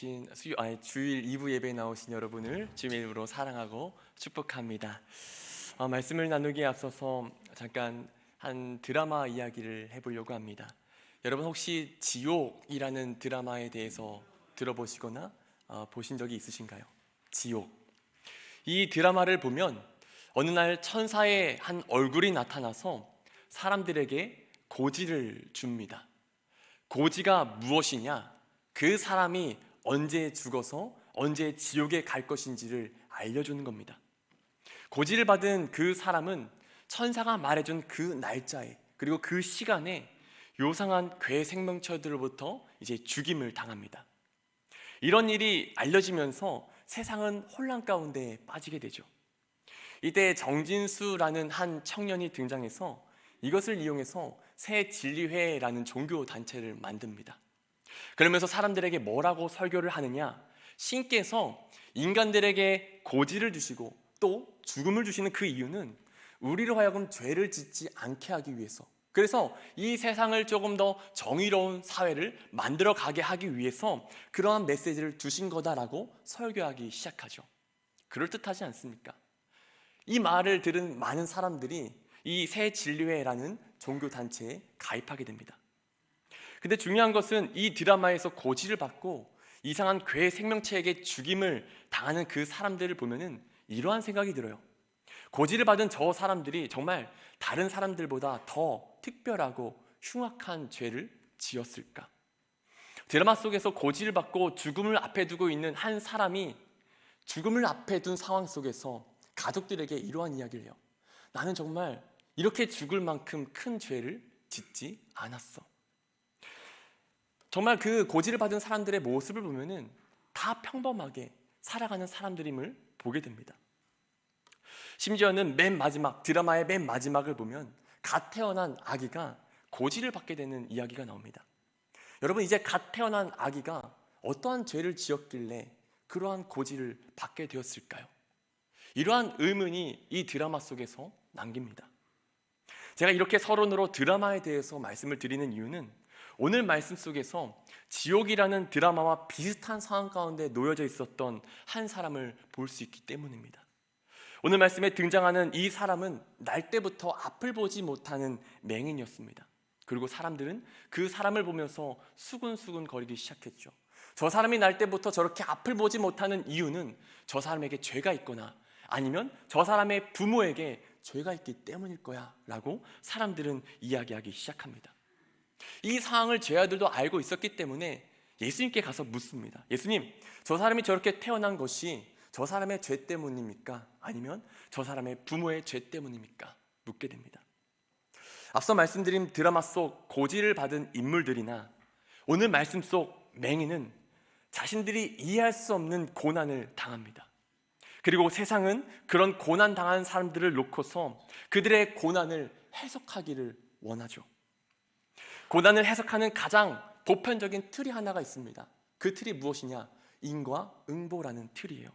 나오신 주일 2부 예배에 나오신 여러분을 주님의 이름으로 사랑하고 축복합니다. 말씀을 나누기에 앞서서 잠깐 한 드라마 이야기를 해보려고 합니다. 여러분 혹시 지옥이라는 드라마에 대해서 들어보시거나 보신 적이 있으신가요? 지옥. 이 드라마를 보면 어느 날 천사의 한 얼굴이 나타나서 사람들에게 고지를 줍니다. 고지가 무엇이냐? 그 사람이 언제 죽어서 언제 지옥에 갈 것인지를 알려주는 겁니다. 고지를 받은 그 사람은 천사가 말해준 그 날짜에 그리고 그 시간에 요상한 괴 생명체들로부터 이제 죽임을 당합니다. 이런 일이 알려지면서 세상은 혼란 가운데 빠지게 되죠. 이때 정진수라는 한 청년이 등장해서 이것을 이용해서 새 진리회라는 종교 단체를 만듭니다. 그러면서 사람들에게 뭐라고 설교를 하느냐? 신께서 인간들에게 고지를 주시고 또 죽음을 주시는 그 이유는 우리로 하여금 죄를 짓지 않게 하기 위해서, 그래서 이 세상을 조금 더 정의로운 사회를 만들어 가게 하기 위해서 그러한 메시지를 주신 거다라고 설교하기 시작하죠. 그럴듯하지 않습니까? 이 말을 들은 많은 사람들이 이 새 진리회라는 종교 단체에 가입하게 됩니다. 근데 중요한 것은 이 드라마에서 고지를 받고 이상한 괴 생명체에게 죽임을 당하는 그 사람들을 보면은 이러한 생각이 들어요. 고지를 받은 저 사람들이 정말 다른 사람들보다 더 특별하고 흉악한 죄를 지었을까? 드라마 속에서 고지를 받고 죽음을 앞에 두고 있는 한 사람이 죽음을 앞에 둔 상황 속에서 가족들에게 이러한 이야기를 해요. 나는 정말 이렇게 죽을 만큼 큰 죄를 짓지 않았어. 정말 그 고지를 받은 사람들의 모습을 보면은 다 평범하게 살아가는 사람들임을 보게 됩니다. 심지어는 맨 마지막, 드라마의 맨 마지막을 보면 갓 태어난 아기가 고지를 받게 되는 이야기가 나옵니다. 여러분, 이제 갓 태어난 아기가 어떠한 죄를 지었길래 그러한 고지를 받게 되었을까요? 이러한 의문이 이 드라마 속에서 남깁니다. 제가 이렇게 서론으로 드라마에 대해서 말씀을 드리는 이유는 오늘 말씀 속에서 지옥이라는 드라마와 비슷한 상황 가운데 놓여져 있었던 한 사람을 볼 수 있기 때문입니다. 오늘 말씀에 등장하는 이 사람은 날 때부터 앞을 보지 못하는 맹인이었습니다. 그리고 사람들은 그 사람을 보면서 수근수근 거리기 시작했죠. 저 사람이 날 때부터 저렇게 앞을 보지 못하는 이유는 저 사람에게 죄가 있거나 아니면 저 사람의 부모에게 죄가 있기 때문일 거야 라고 사람들은 이야기하기 시작합니다. 이 상황을 제자들도 알고 있었기 때문에 예수님께 가서 묻습니다. 예수님, 저 사람이 저렇게 태어난 것이 저 사람의 죄 때문입니까? 아니면 저 사람의 부모의 죄 때문입니까? 묻게 됩니다. 앞서 말씀드린 드라마 속 고지를 받은 인물들이나 오늘 말씀 속 맹인은 자신들이 이해할 수 없는 고난을 당합니다. 그리고 세상은 그런 고난 당한 사람들을 놓고서 그들의 고난을 해석하기를 원하죠. 고난을 해석하는 가장 보편적인 틀이 하나가 있습니다. 그 틀이 무엇이냐? 인과응보라는 틀이에요.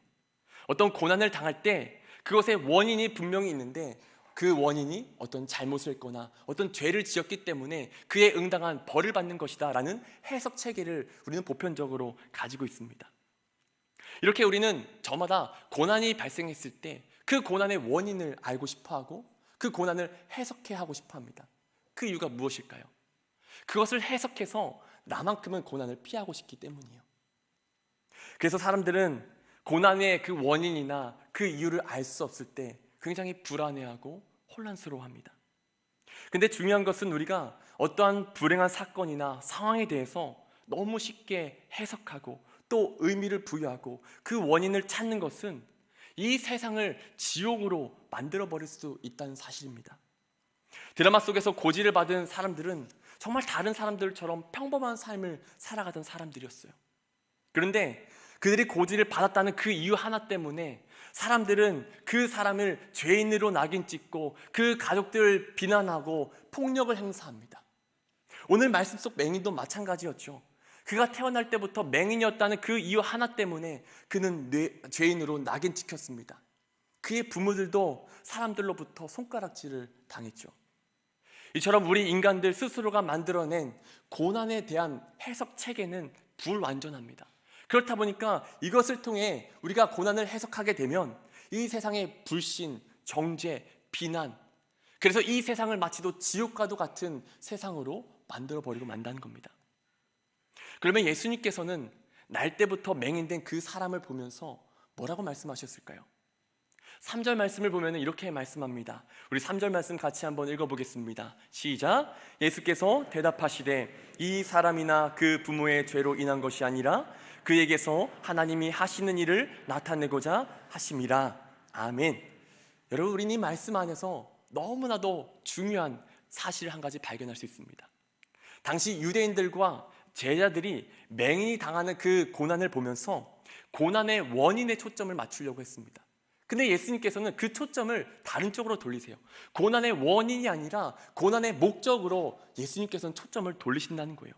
어떤 고난을 당할 때 그것의 원인이 분명히 있는데 그 원인이 어떤 잘못을 했거나 어떤 죄를 지었기 때문에 그에 응당한 벌을 받는 것이다 라는 해석 체계를 우리는 보편적으로 가지고 있습니다. 이렇게 우리는 저마다 고난이 발생했을 때 그 고난의 원인을 알고 싶어하고 그 고난을 해석해야 하고 싶어합니다. 그 이유가 무엇일까요? 그것을 해석해서 나만큼은 고난을 피하고 싶기 때문이에요. 그래서 사람들은 고난의 그 원인이나 그 이유를 알 수 없을 때 굉장히 불안해하고 혼란스러워합니다. 근데 중요한 것은 우리가 어떠한 불행한 사건이나 상황에 대해서 너무 쉽게 해석하고 또 의미를 부여하고 그 원인을 찾는 것은 이 세상을 지옥으로 만들어버릴 수 있다는 사실입니다. 드라마 속에서 고지를 받은 사람들은 정말 다른 사람들처럼 평범한 삶을 살아가던 사람들이었어요. 그런데 그들이 고지를 받았다는 그 이유 하나 때문에 사람들은 그 사람을 죄인으로 낙인 찍고 그 가족들을 비난하고 폭력을 행사합니다. 오늘 말씀 속 맹인도 마찬가지였죠. 그가 태어날 때부터 맹인이었다는 그 이유 하나 때문에 그는 죄인으로 낙인 찍혔습니다. 그의 부모들도 사람들로부터 손가락질을 당했죠. 이처럼 우리 인간들 스스로가 만들어낸 고난에 대한 해석 체계는 불완전합니다. 그렇다 보니까 이것을 통해 우리가 고난을 해석하게 되면 이 세상의 불신, 정죄, 비난, 그래서 이 세상을 마치도 지옥과도 같은 세상으로 만들어버리고 만다는 겁니다. 그러면 예수님께서는 날 때부터 맹인된 그 사람을 보면서 뭐라고 말씀하셨을까요? 3절 말씀을 보면 이렇게 말씀합니다. 우리 3절 말씀 같이 한번 읽어보겠습니다. 시작. 예수께서 대답하시되 이 사람이나 그 부모의 죄로 인한 것이 아니라 그에게서 하나님이 하시는 일을 나타내고자 하심이라. 아멘. 여러분, 우리는 이 말씀 안에서 너무나도 중요한 사실을 한 가지 발견할 수 있습니다. 당시 유대인들과 제자들이 맹인이 당하는 그 고난을 보면서 고난의 원인에 초점을 맞추려고 했습니다. 근데 예수님께서는 그 초점을 다른 쪽으로 돌리세요. 고난의 원인이 아니라 고난의 목적으로 예수님께서는 초점을 돌리신다는 거예요.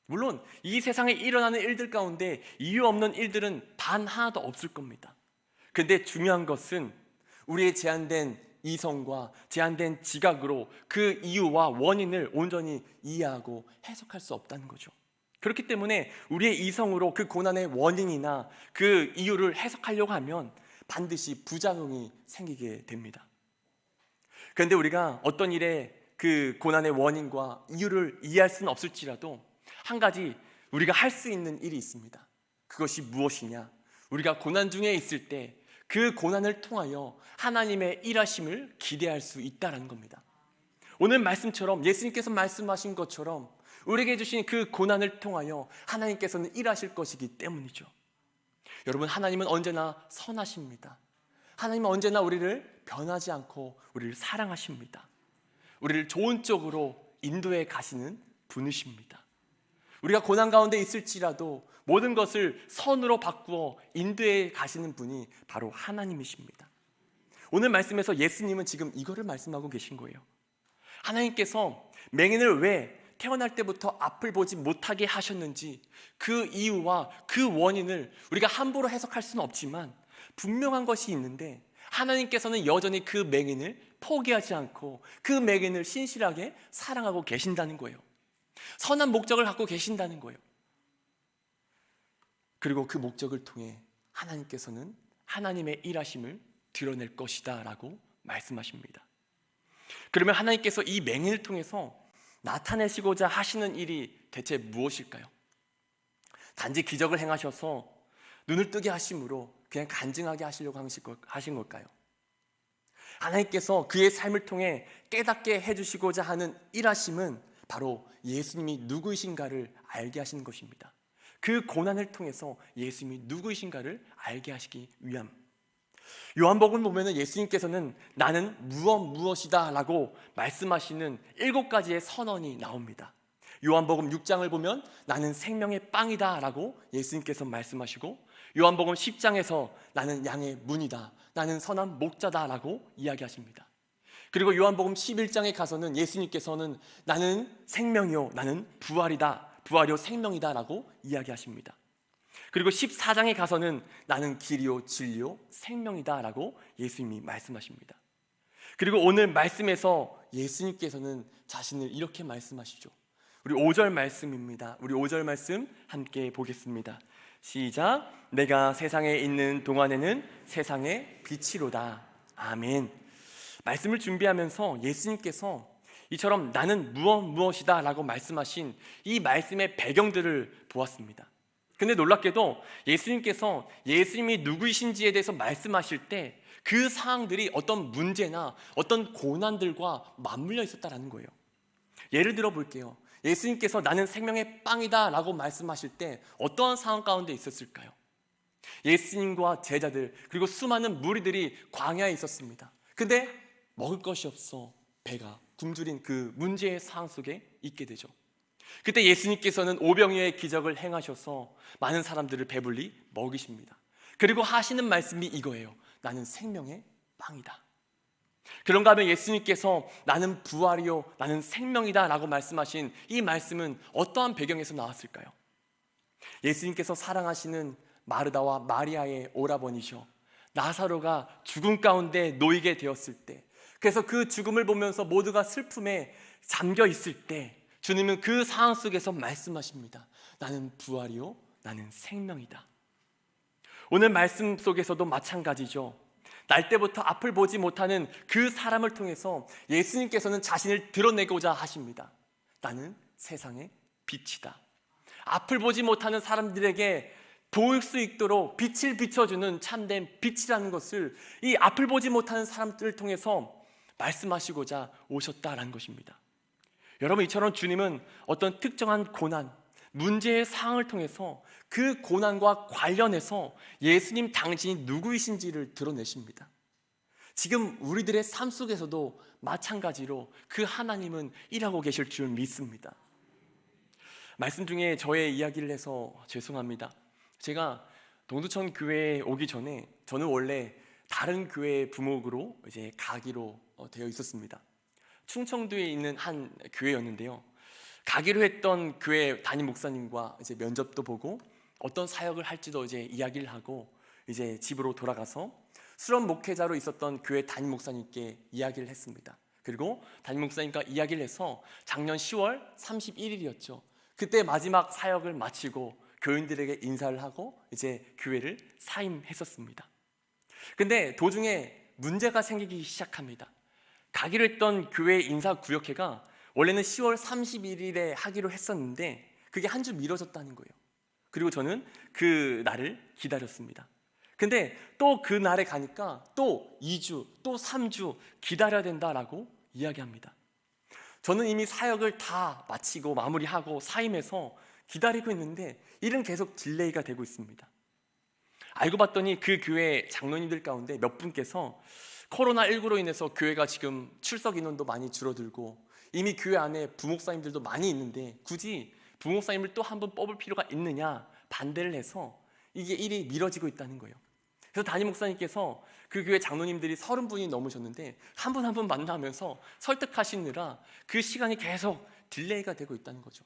물론 이 세상에 일어나는 일들 가운데 이유 없는 일들은 단 하나도 없을 겁니다. 근데 중요한 것은 우리의 제한된 이성과 제한된 지각으로 그 이유와 원인을 온전히 이해하고 해석할 수 없다는 거죠. 그렇기 때문에 우리의 이성으로 그 고난의 원인이나 그 이유를 해석하려고 하면 반드시 부작용이 생기게 됩니다. 그런데 우리가 어떤 일에 그 고난의 원인과 이유를 이해할 수는 없을지라도 한 가지 우리가 할 수 있는 일이 있습니다. 그것이 무엇이냐? 우리가 고난 중에 있을 때 그 고난을 통하여 하나님의 일하심을 기대할 수 있다는 겁니다. 오늘 말씀처럼 예수님께서 말씀하신 것처럼 우리에게 주신 그 고난을 통하여 하나님께서는 일하실 것이기 때문이죠. 여러분, 하나님은 언제나 선하십니다. 하나님은 언제나 우리를 변하지 않고 우리를 사랑하십니다. 우리를 좋은 쪽으로 인도해 가시는 분이십니다. 우리가 고난 가운데 있을지라도 모든 것을 선으로 바꾸어 인도해 가시는 분이 바로 하나님이십니다. 오늘 말씀에서 예수님은 지금 이거를 말씀하고 계신 거예요. 하나님께서 맹인을 왜 태어날 때부터 앞을 보지 못하게 하셨는지 그 이유와 그 원인을 우리가 함부로 해석할 수는 없지만 분명한 것이 있는데 하나님께서는 여전히 그 맹인을 포기하지 않고 그 맹인을 신실하게 사랑하고 계신다는 거예요. 선한 목적을 갖고 계신다는 거예요. 그리고 그 목적을 통해 하나님께서는 하나님의 일하심을 드러낼 것이다 라고 말씀하십니다. 그러면 하나님께서 이 맹인을 통해서 나타내시고자 하시는 일이 대체 무엇일까요? 단지 기적을 행하셔서 눈을 뜨게 하심으로 그냥 간증하게 하시려고 하신 걸까요? 하나님께서 그의 삶을 통해 깨닫게 해주시고자 하는 일하심은 바로 예수님이 누구이신가를 알게 하시는 것입니다. 그 고난을 통해서 예수님이 누구이신가를 알게 하시기 위함. 요한복음 보면 예수님께서는 나는 무엇이다 라고 말씀하시는 7가지의 선언이 나옵니다. 요한복음 6장을 보면 나는 생명의 빵이다 라고 예수님께서 말씀하시고, 요한복음 10장에서 나는 양의 문이다, 나는 선한 목자다 라고 이야기하십니다. 그리고 요한복음 11장에 가서는 예수님께서는 나는 생명이요 나는 부활이요 생명이다 라고 이야기하십니다. 그리고 14장에 가서는 나는 길이요 진리요 생명이다 라고 예수님이 말씀하십니다. 그리고 오늘 말씀에서 예수님께서는 자신을 이렇게 말씀하시죠. 우리 5절 말씀입니다. 우리 5절 말씀 함께 보겠습니다. 시작. 내가 세상에 있는 동안에는 세상의 빛이로다. 아멘. 말씀을 준비하면서 예수님께서 이처럼 나는 무엇이다 라고 말씀하신 이 말씀의 배경들을 보았습니다. 근데 놀랍게도 예수님께서 예수님이 누구이신지에 대해서 말씀하실 때 그 사항들이 어떤 문제나 어떤 고난들과 맞물려 있었다는 거예요. 예를 들어 볼게요. 예수님께서 나는 생명의 빵이다 라고 말씀하실 때 어떠한 상황 가운데 있었을까요? 예수님과 제자들 그리고 수많은 무리들이 광야에 있었습니다. 근데 먹을 것이 없어 배가 굶주린 그 문제의 상황 속에 있게 되죠. 그때 예수님께서는 오병이어의 기적을 행하셔서 많은 사람들을 배불리 먹이십니다. 그리고 하시는 말씀이 이거예요. 나는 생명의 빵이다. 그런가 하면 예수님께서 나는 부활이요 나는 생명이다 라고 말씀하신 이 말씀은 어떠한 배경에서 나왔을까요? 예수님께서 사랑하시는 마르다와 마리아의 오라버니셔 나사로가 죽음 가운데 놓이게 되었을 때, 그래서 그 죽음을 보면서 모두가 슬픔에 잠겨 있을 때 주님은 그 상황 속에서 말씀하십니다. 나는 부활이요 나는 생명이다. 오늘 말씀 속에서도 마찬가지죠. 날 때부터 앞을 보지 못하는 그 사람을 통해서 예수님께서는 자신을 드러내고자 하십니다. 나는 세상의 빛이다. 앞을 보지 못하는 사람들에게 보일 수 있도록 빛을 비춰주는 참된 빛이라는 것을 이 앞을 보지 못하는 사람들을 통해서 말씀하시고자 오셨다라는 것입니다. 여러분, 이처럼 주님은 어떤 특정한 고난, 문제의 상황을 통해서 그 고난과 관련해서 예수님 당신이 누구이신지를 드러내십니다. 지금 우리들의 삶 속에서도 마찬가지로 그 하나님은 일하고 계실 줄 믿습니다. 말씀 중에 저의 이야기를 해서 죄송합니다. 제가 동두천 교회에 오기 전에 저는 원래 다른 교회 부목으로 이제 가기로 되어 있었습니다. 충청도에 있는 한 교회였는데요. 가기로 했던 교회 담임 목사님과 이제 면접도 보고 어떤 사역을 할지도 이제 이야기를 하고 이제 집으로 돌아가서 수련 목회자로 있었던 교회 담임 목사님께 이야기를 했습니다. 그리고 담임 목사님과 이야기를 해서 작년 10월 31일이었죠. 그때 마지막 사역을 마치고 교인들에게 인사를 하고 이제 교회를 사임했었습니다. 근데 도중에 문제가 생기기 시작합니다. 가기로 했던 교회 인사구역회가 원래는 10월 31일에 하기로 했었는데 그게 한 주 미뤄졌다는 거예요. 그리고 저는 그 날을 기다렸습니다. 근데 또 그 날에 가니까 또 2주, 또 3주 기다려야 된다라고 이야기합니다. 저는 이미 사역을 다 마치고 마무리하고 사임해서 기다리고 있는데 일은 계속 딜레이가 되고 있습니다. 알고 봤더니 그 교회 장로님들 가운데 몇 분께서 코로나19로 인해서 교회가 지금 출석 인원도 많이 줄어들고 이미 교회 안에 부목사님들도 많이 있는데 굳이 부목사님을 또 한 번 뽑을 필요가 있느냐 반대를 해서 이게 일이 미뤄지고 있다는 거예요. 그래서 담임 목사님께서 그 교회 장로님들이 30분이 넘으셨는데 한 분 한 분 만나면서 설득하시느라 그 시간이 계속 딜레이가 되고 있다는 거죠.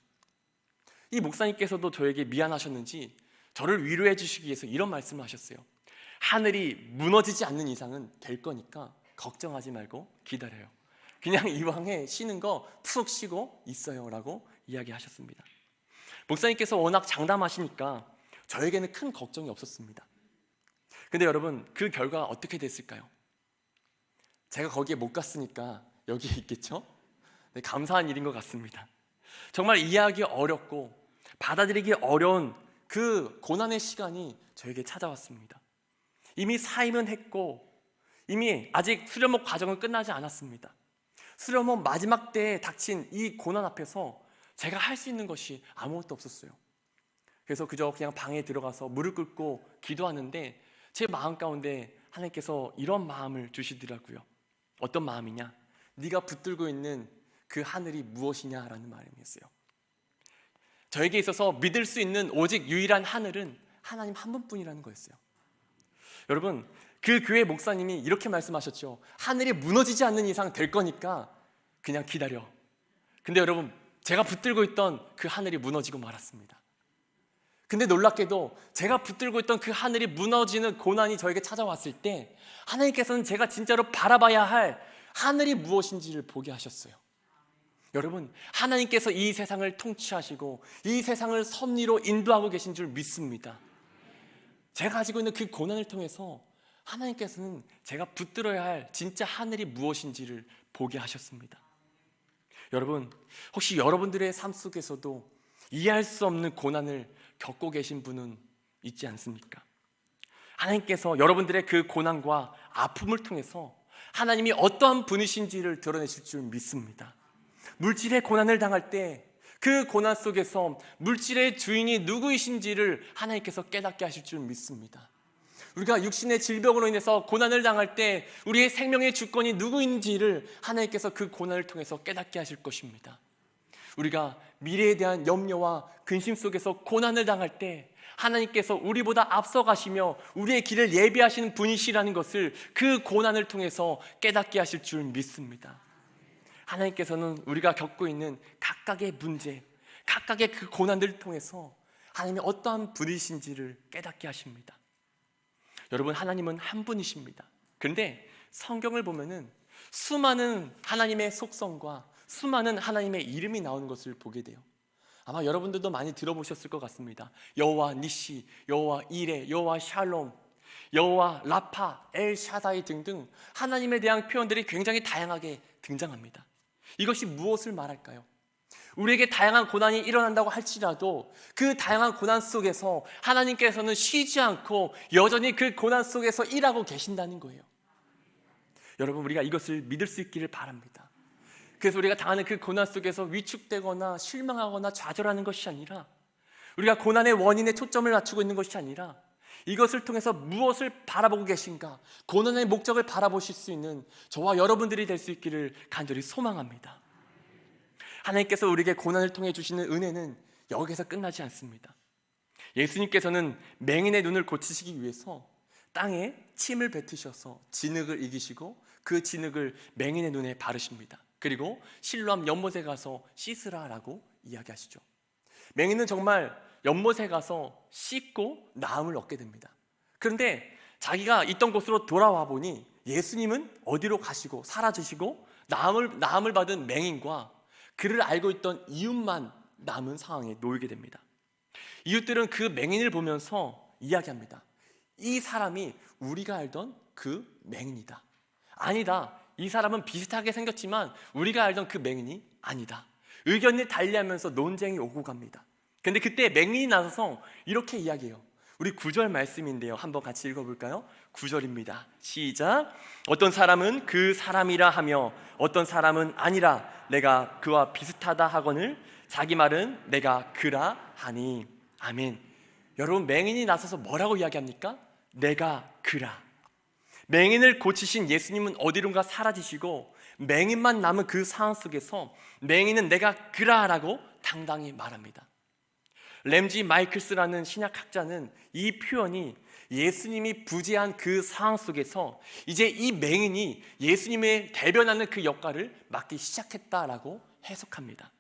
이 목사님께서도 저에게 미안하셨는지 저를 위로해 주시기 위해서 이런 말씀을 하셨어요. 하늘이 무너지지 않는 이상은 될 거니까 걱정하지 말고 기다려요. 그냥 이왕에 쉬는 거 푹 쉬고 있어요 라고 이야기하셨습니다. 목사님께서 워낙 장담하시니까 저에게는 큰 걱정이 없었습니다. 근데 여러분, 그 결과가 어떻게 됐을까요? 제가 거기에 못 갔으니까 여기에 있겠죠? 네, 감사한 일인 것 같습니다. 정말 이해하기 어렵고 받아들이기 어려운 그 고난의 시간이 저에게 찾아왔습니다. 이미 사임은 했고 이미 아직 수련목 과정은 끝나지 않았습니다. 수련목 마지막 때에 닥친 이 고난 앞에서 제가 할 수 있는 것이 아무것도 없었어요. 그래서 그냥 방에 들어가서 무릎 꿇고 기도하는데 제 마음 가운데 하나님께서 이런 마음을 주시더라고요. 어떤 마음이냐? 네가 붙들고 있는 그 하늘이 무엇이냐라는 말이었어요. 저에게 있어서 믿을 수 있는 오직 유일한 하늘은 하나님 한 분뿐이라는 거였어요. 여러분, 그 교회 목사님이 이렇게 말씀하셨죠. 하늘이 무너지지 않는 이상 될 거니까 그냥 기다려. 근데 여러분, 제가 붙들고 있던 그 하늘이 무너지고 말았습니다. 근데 놀랍게도 제가 붙들고 있던 그 하늘이 무너지는 고난이 저에게 찾아왔을 때 하나님께서는 제가 진짜로 바라봐야 할 하늘이 무엇인지를 보게 하셨어요. 여러분, 하나님께서 이 세상을 통치하시고 이 세상을 섭리로 인도하고 계신 줄 믿습니다. 제가 가지고 있는 그 고난을 통해서 하나님께서는 제가 붙들어야 할 진짜 하늘이 무엇인지를 보게 하셨습니다. 여러분, 혹시 여러분들의 삶 속에서도 이해할 수 없는 고난을 겪고 계신 분은 있지 않습니까? 하나님께서 여러분들의 그 고난과 아픔을 통해서 하나님이 어떠한 분이신지를 드러내실 줄 믿습니다. 물질의 고난을 당할 때 그 고난 속에서 물질의 주인이 누구이신지를 하나님께서 깨닫게 하실 줄 믿습니다. 우리가 육신의 질병으로 인해서 고난을 당할 때 우리의 생명의 주권이 누구인지를 하나님께서 그 고난을 통해서 깨닫게 하실 것입니다. 우리가 미래에 대한 염려와 근심 속에서 고난을 당할 때 하나님께서 우리보다 앞서가시며 우리의 길을 예비하시는 분이시라는 것을 그 고난을 통해서 깨닫게 하실 줄 믿습니다. 하나님께서는 우리가 겪고 있는 각각의 문제, 각각의 그 고난들을 통해서 하나님이 어떠한 분이신지를 깨닫게 하십니다. 여러분, 하나님은 한 분이십니다. 그런데 성경을 보면은 수많은 하나님의 속성과 수많은 하나님의 이름이 나오는 것을 보게 돼요. 아마 여러분들도 많이 들어보셨을 것 같습니다. 여호와 니시, 여호와 이레, 여호와 샬롬, 여호와 라파, 엘 샤다이 등등 하나님에 대한 표현들이 굉장히 다양하게 등장합니다. 이것이 무엇을 말할까요? 우리에게 다양한 고난이 일어난다고 할지라도 그 다양한 고난 속에서 하나님께서는 쉬지 않고 여전히 그 고난 속에서 일하고 계신다는 거예요. 여러분, 우리가 이것을 믿을 수 있기를 바랍니다. 그래서 우리가 당하는 그 고난 속에서 위축되거나 실망하거나 좌절하는 것이 아니라, 우리가 고난의 원인에 초점을 맞추고 있는 것이 아니라 이것을 통해서 무엇을 바라보고 계신가, 고난의 목적을 바라보실 수 있는 저와 여러분들이 될 수 있기를 간절히 소망합니다. 하나님께서 우리에게 고난을 통해 주시는 은혜는 여기서 끝나지 않습니다. 예수님께서는 맹인의 눈을 고치시기 위해서 땅에 침을 뱉으셔서 진흙을 이기시고 그 진흙을 맹인의 눈에 바르십니다. 그리고 실로암 연못에 가서 씻으라라고 이야기하시죠. 맹인은 정말 연못에 가서 씻고 나음을 얻게 됩니다. 그런데 자기가 있던 곳으로 돌아와 보니 예수님은 어디로 가시고 사라지시고 나음을 받은 맹인과 그를 알고 있던 이웃만 남은 상황에 놓이게 됩니다. 이웃들은 그 맹인을 보면서 이야기합니다. 이 사람이 우리가 알던 그 맹인이다. 아니다. 이 사람은 비슷하게 생겼지만 우리가 알던 그 맹인이 아니다. 의견을 달리하면서 논쟁이 오고 갑니다. 근데 그때 맹인이 나서서 이렇게 이야기해요. 우리 9절 말씀인데요, 한번 같이 읽어볼까요? 9절입니다. 시작. 어떤 사람은 그 사람이라 하며 어떤 사람은 아니라 내가 그와 비슷하다 하거늘 자기 말은 내가 그라 하니. 아멘. 여러분, 맹인이 나서서 뭐라고 이야기합니까? 내가 그라. 맹인을 고치신 예수님은 어디론가 사라지시고 맹인만 남은 그 상황 속에서 맹인은 내가 그라라고 당당히 말합니다. 램지 마이클스라는 신약학자는 이 표현이 예수님이 부재한 그 상황 속에서 이제 이 맹인이 예수님의 대변하는 그 역할을 맡기 시작했다라고 해석합니다.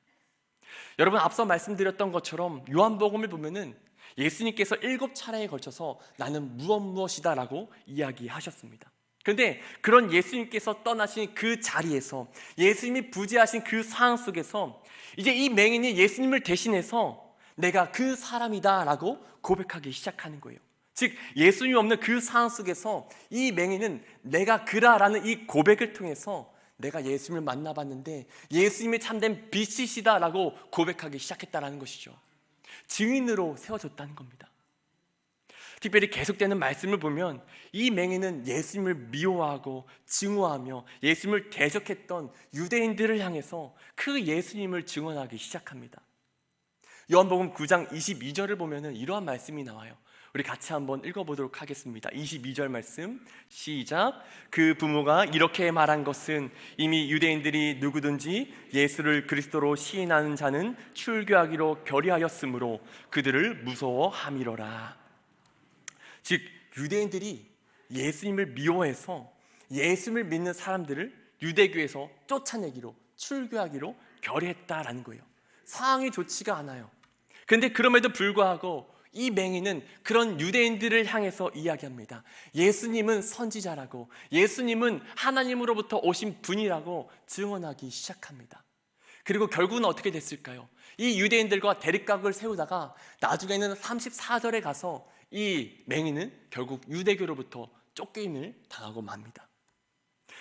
여러분, 앞서 말씀드렸던 것처럼 요한복음을 보면은 예수님께서 7차례에 걸쳐서 나는 무엇이다 라고 이야기하셨습니다. 그런데 그런 예수님께서 떠나신 그 자리에서, 예수님이 부재하신 그 상황 속에서 이제 이 맹인이 예수님을 대신해서 내가 그 사람이다 라고 고백하기 시작하는 거예요. 즉, 예수님이 없는 그 상황 속에서 이 맹인은 내가 그라라는 이 고백을 통해서 내가 예수님을 만나봤는데 예수님이 참된 빛이시다 라고 고백하기 시작했다는 것이죠. 증인으로 세워졌다는 겁니다. 특별히 계속되는 말씀을 보면 이 맹인은 예수님을 미워하고 증오하며 예수님을 대적했던 유대인들을 향해서 그 예수님을 증언하기 시작합니다. 요한복음 9장 22절을 보면 이러한 말씀이 나와요. 우리 같이 한번 읽어보도록 하겠습니다. 22절 말씀 시작. 그 부모가 이렇게 말한 것은 이미 유대인들이 누구든지 예수를 그리스도로 시인하는 자는 출교하기로 결의하였으므로 그들을 무서워함이로라. 즉, 유대인들이 예수님을 미워해서 예수님을 믿는 사람들을 유대교에서 쫓아내기로, 출교하기로 결의했다라는 거예요. 상황이 좋지가 않아요. 그런데 그럼에도 불구하고 이 맹인은 그런 유대인들을 향해서 이야기합니다. 예수님은 선지자라고, 예수님은 하나님으로부터 오신 분이라고 증언하기 시작합니다. 그리고 결국은 어떻게 됐을까요? 이 유대인들과 대립각을 세우다가 나중에는 34절에 가서 이 맹인은 결국 유대교로부터 쫓김을 당하고 맙니다.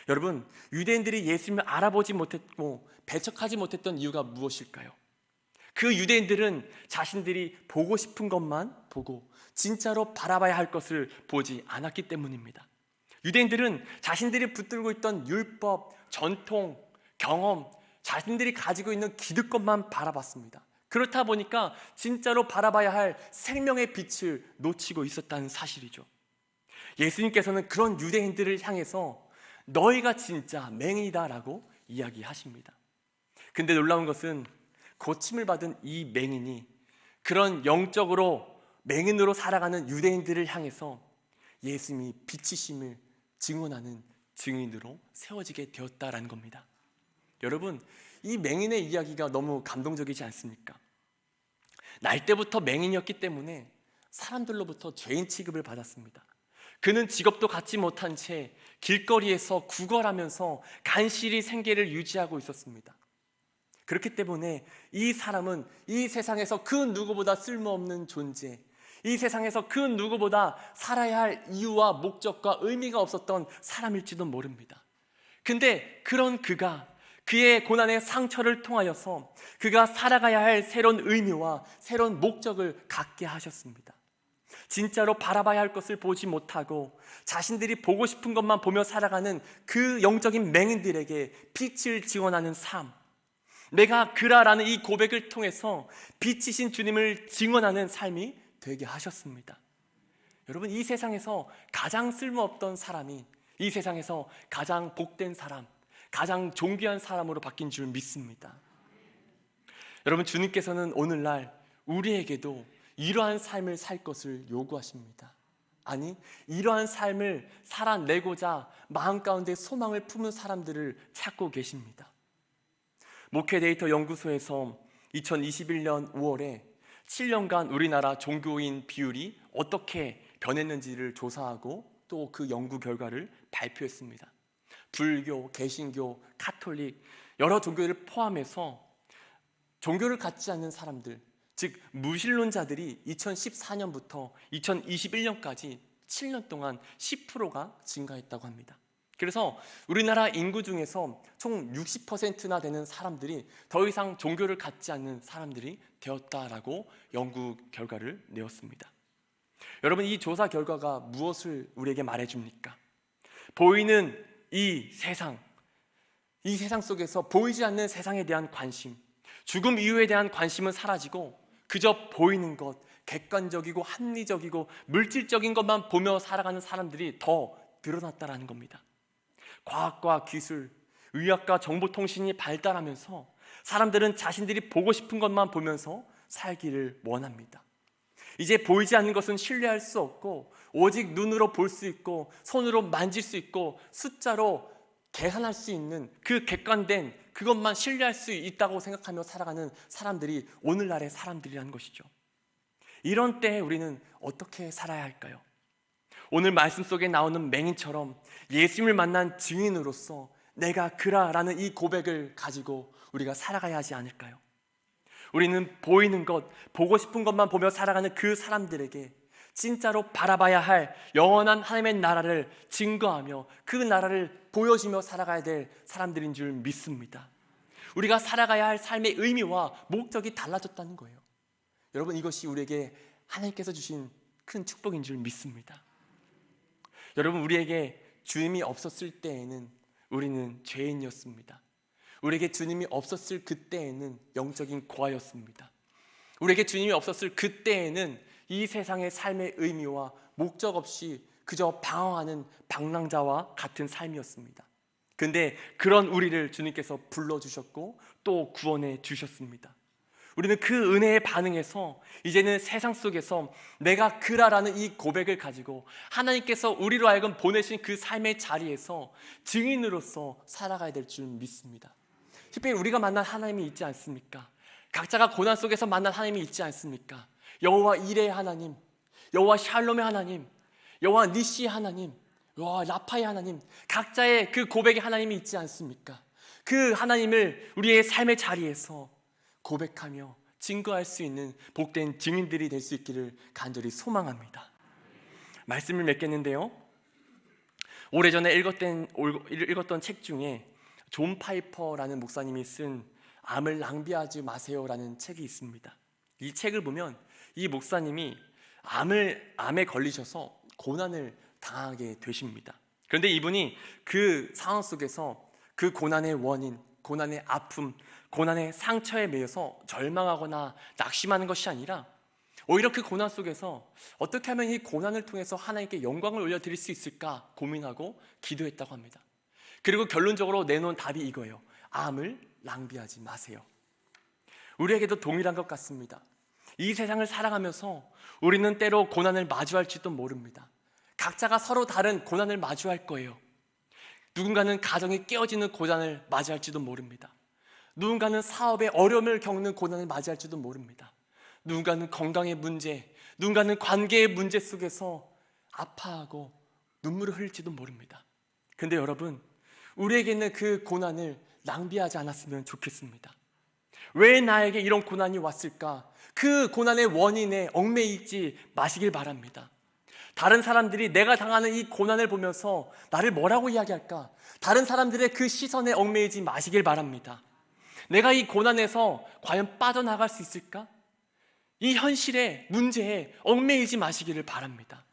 여러분, 유대인들이 예수님을 알아보지 못했고 배척하지 못했던 이유가 무엇일까요? 그 유대인들은 자신들이 보고 싶은 것만 보고 진짜로 바라봐야 할 것을 보지 않았기 때문입니다. 유대인들은 자신들이 붙들고 있던 율법, 전통, 경험, 자신들이 가지고 있는 기득권만 바라봤습니다. 그렇다 보니까 진짜로 바라봐야 할 생명의 빛을 놓치고 있었다는 사실이죠. 예수님께서는 그런 유대인들을 향해서 너희가 진짜 맹인이다라고 이야기하십니다. 근데 놀라운 것은 고침을 받은 이 맹인이 그런 영적으로 맹인으로 살아가는 유대인들을 향해서 예수님이 빛이심을 증언하는 증인으로 세워지게 되었다라는 겁니다. 여러분, 이 맹인의 이야기가 너무 감동적이지 않습니까? 날 때부터 맹인이었기 때문에 사람들로부터 죄인 취급을 받았습니다. 그는 직업도 갖지 못한 채 길거리에서 구걸하면서 간신히 생계를 유지하고 있었습니다. 그렇기 때문에 이 사람은 이 세상에서 그 누구보다 쓸모없는 존재, 이 세상에서 그 누구보다 살아야 할 이유와 목적과 의미가 없었던 사람일지도 모릅니다. 근데 그런 그가 그의 고난의 상처를 통하여서 그가 살아가야 할 새로운 의미와 새로운 목적을 갖게 하셨습니다. 진짜로 바라봐야 할 것을 보지 못하고 자신들이 보고 싶은 것만 보며 살아가는 그 영적인 맹인들에게 빛을 지원하는 삶, 내가 그라라는 이 고백을 통해서 빛이신 주님을 증언하는 삶이 되게 하셨습니다. 여러분, 이 세상에서 가장 쓸모없던 사람이 이 세상에서 가장 복된 사람, 가장 존귀한 사람으로 바뀐 줄 믿습니다. 여러분, 주님께서는 오늘날 우리에게도 이러한 삶을 살 것을 요구하십니다. 아니, 이러한 삶을 살아내고자 마음 가운데 소망을 품은 사람들을 찾고 계십니다. 목회데이터 연구소에서 2021년 5월에 7년간 우리나라 종교인 비율이 어떻게 변했는지를 조사하고 또 그 연구 결과를 발표했습니다. 불교, 개신교, 카톨릭 여러 종교를 포함해서 종교를 갖지 않는 사람들, 즉 무신론자들이 2014년부터 2021년까지 7년 동안 10%가 증가했다고 합니다. 그래서 우리나라 인구 중에서 총 60%나 되는 사람들이 더 이상 종교를 갖지 않는 사람들이 되었다라고 연구 결과를 내었습니다. 여러분, 이 조사 결과가 무엇을 우리에게 말해줍니까? 보이는 이 세상 속에서 보이지 않는 세상에 대한 관심, 죽음 이후에 대한 관심은 사라지고 그저 보이는 것, 객관적이고 합리적이고 물질적인 것만 보며 살아가는 사람들이 더 늘어났다는 겁니다. 과학과 기술, 의학과 정보통신이 발달하면서 사람들은 자신들이 보고 싶은 것만 보면서 살기를 원합니다. 이제 보이지 않는 것은 신뢰할 수 없고 오직 눈으로 볼 수 있고 손으로 만질 수 있고 숫자로 계산할 수 있는 그 객관된 그것만 신뢰할 수 있다고 생각하며 살아가는 사람들이 오늘날의 사람들이라는 것이죠. 이런 때에 우리는 어떻게 살아야 할까요? 오늘 말씀 속에 나오는 맹인처럼 예수님을 만난 증인으로서 내가 그라라는 이 고백을 가지고 우리가 살아가야 하지 않을까요? 우리는 보이는 것, 보고 싶은 것만 보며 살아가는 그 사람들에게 진짜로 바라봐야 할 영원한 하나님의 나라를 증거하며 그 나라를 보여주며 살아가야 될 사람들인 줄 믿습니다. 우리가 살아가야 할 삶의 의미와 목적이 달라졌다는 거예요. 여러분, 이것이 우리에게 하나님께서 주신 큰 축복인 줄 믿습니다. 여러분, 우리에게 주님이 없었을 때에는 우리는 죄인이었습니다. 우리에게 주님이 없었을 그때에는 영적인 고아였습니다. 우리에게 주님이 없었을 그때에는 이 세상의 삶의 의미와 목적 없이 그저 방황하는 방랑자와 같은 삶이었습니다. 근데 그런 우리를 주님께서 불러주셨고 또 구원해 주셨습니다. 우리는 그 은혜에 반응해서 이제는 세상 속에서 내가 그라라는 이 고백을 가지고 하나님께서 우리로 하여금 보내신 그 삶의 자리에서 증인으로서 살아가야 될 줄 믿습니다. 특별히 우리가 만난 하나님이 있지 않습니까? 각자가 고난 속에서 만난 하나님이 있지 않습니까? 여호와 이레의 하나님, 여호와 샬롬의 하나님, 여호와 니시의 하나님, 여호와 라파의 하나님, 각자의 그 고백의 하나님이 있지 않습니까? 그 하나님을 우리의 삶의 자리에서 고백하며 증거할 수 있는 복된 증인들이 될 수 있기를 간절히 소망합니다. 말씀을 맺겠는데요, 오래전에 읽었던 책 중에 존 파이퍼라는 목사님이 쓴 암을 낭비하지 마세요라는 책이 있습니다. 이 책을 보면 이 목사님이 암에 걸리셔서 고난을 당하게 되십니다. 그런데 이분이 그 상황 속에서 그 고난의 원인, 고난의 아픔, 고난의 상처에 매여서 절망하거나 낙심하는 것이 아니라 오히려 그 고난 속에서 어떻게 하면 이 고난을 통해서 하나님께 영광을 올려드릴 수 있을까 고민하고 기도했다고 합니다. 그리고 결론적으로 내놓은 답이 이거예요. 암을 낭비하지 마세요. 우리에게도 동일한 것 같습니다. 이 세상을 살아가면서 우리는 때로 고난을 마주할지도 모릅니다. 각자가 서로 다른 고난을 마주할 거예요. 누군가는 가정이 깨어지는 고난을 맞이할지도 모릅니다. 누군가는 사업에 어려움을 겪는 고난을 맞이할지도 모릅니다. 누군가는 건강의 문제, 누군가는 관계의 문제 속에서 아파하고 눈물을 흘릴지도 모릅니다. 근데 여러분, 우리에게는 그 고난을 낭비하지 않았으면 좋겠습니다. 왜 나에게 이런 고난이 왔을까? 그 고난의 원인에 얽매이지 마시길 바랍니다. 다른 사람들이 내가 당하는 이 고난을 보면서 나를 뭐라고 이야기할까? 다른 사람들의 그 시선에 얽매이지 마시길 바랍니다. 내가 이 고난에서 과연 빠져나갈 수 있을까? 이 현실의 문제에 얽매이지 마시기를 바랍니다.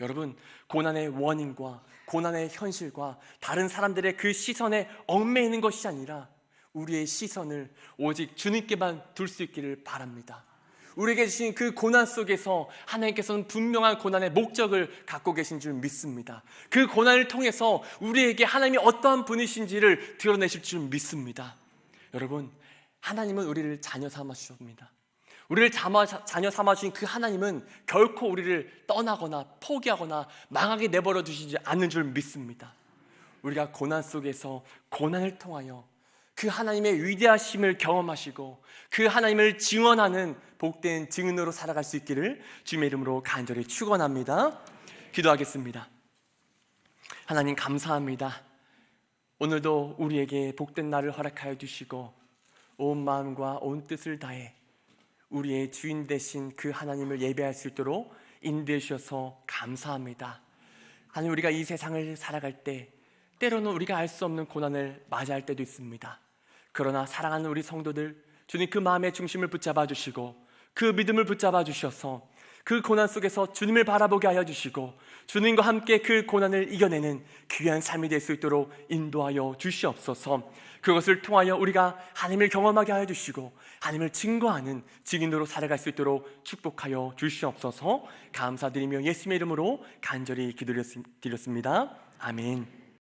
여러분, 고난의 원인과 고난의 현실과 다른 사람들의 그 시선에 얽매이는 것이 아니라 우리의 시선을 오직 주님께만 둘 수 있기를 바랍니다. 우리에게 주신 그 고난 속에서 하나님께서는 분명한 고난의 목적을 갖고 계신 줄 믿습니다. 그 고난을 통해서 우리에게 하나님이 어떠한 분이신지를 드러내실 줄 믿습니다. 여러분, 하나님은 우리를 자녀 삼아 주셨습니다. 우리를 자녀 삼아 주신 그 하나님은 결코 우리를 떠나거나 포기하거나 망하게 내버려 두시지 않는 줄 믿습니다. 우리가 고난 속에서 고난을 통하여 그 하나님의 위대하심을 경험하시고 그 하나님을 증언하는 복된 증인으로 살아갈 수 있기를 주님의 이름으로 간절히 축원합니다. 기도하겠습니다. 하나님, 감사합니다. 오늘도 우리에게 복된 날을 허락하여 주시고 온 마음과 온 뜻을 다해 우리의 주인 되신 그 하나님을 예배할 수 있도록 인도해 주셔서 감사합니다. 하나님, 우리가 이 세상을 살아갈 때 때로는 우리가 알 수 없는 고난을 맞이할 때도 있습니다. 그러나 사랑하는 우리 성도들, 주님 그 마음의 중심을 붙잡아 주시고 그 믿음을 붙잡아 주셔서 그 고난 속에서 주님을 바라보게 하여 주시고 주님과 함께 그 고난을 이겨내는 귀한 삶이 될 수 있도록 인도하여 주시옵소서. 그것을 통하여 우리가 하나님을 경험하게 하여 주시고 하나님을 증거하는 증인으로 살아갈 수 있도록 축복하여 주시옵소서. 감사드리며 예수님의 이름으로 간절히 기도드렸습니다. 아멘.